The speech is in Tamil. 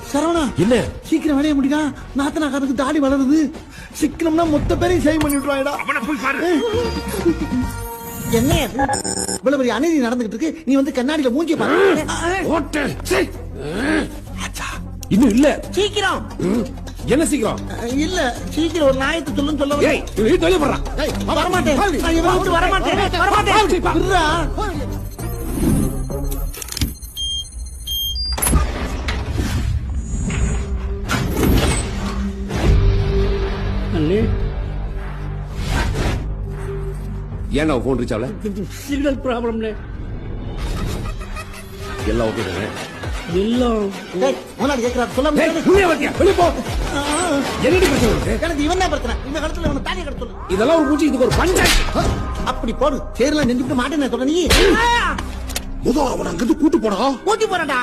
சரவணா என்ன சீக்கிரம் வேலைய முடியா, நாத்தனாக்காரனுக்கு தாடி வளருது. சிக்கனம்னா மொத்த பேரையும் சேவ் பண்ணி விட்டுருவாடா. என்ன இவ்வளவு பெரிய அநீதி நடந்துகிட்டு இருக்கு, நீ வந்து கண்ணாடியில மூஞ்சி பாரு. இன்னும் இல்ல, சீக்கிரம். என்ன சீக்கிரம் இல்ல சீக்கிரம் ஒரு நாயத்தை சொல்லுன்னு சொல்ல வரமாட்டேன். ஏன்னா போன் ரீச் ஆகல? சிக்னல் ப்ராப்ளம்ல. எல்லாம் ஓகே தானே? எல்லாம் முன்னாடி கேட்கிறார் சொல்ல வெளியே போ. என்னடி பிரச்சனை இருக்கு? எனக்கு இவன் தான் பிரச்சனை. இந்த காலத்துல இவனை தாலியை கட்ட சொல்லு. இதெல்லாம் ஒரு பூச்சி, இதுக்கு ஒரு பஞ்சாயத்து. அப்படி போடு, சேர்லாம் நெஞ்சுட்டு மாட்டேன்னு சொல்ற நீ. முதல்ல அவனை அங்கிருந்து கூட்டு போனா கூட்டி போறடா.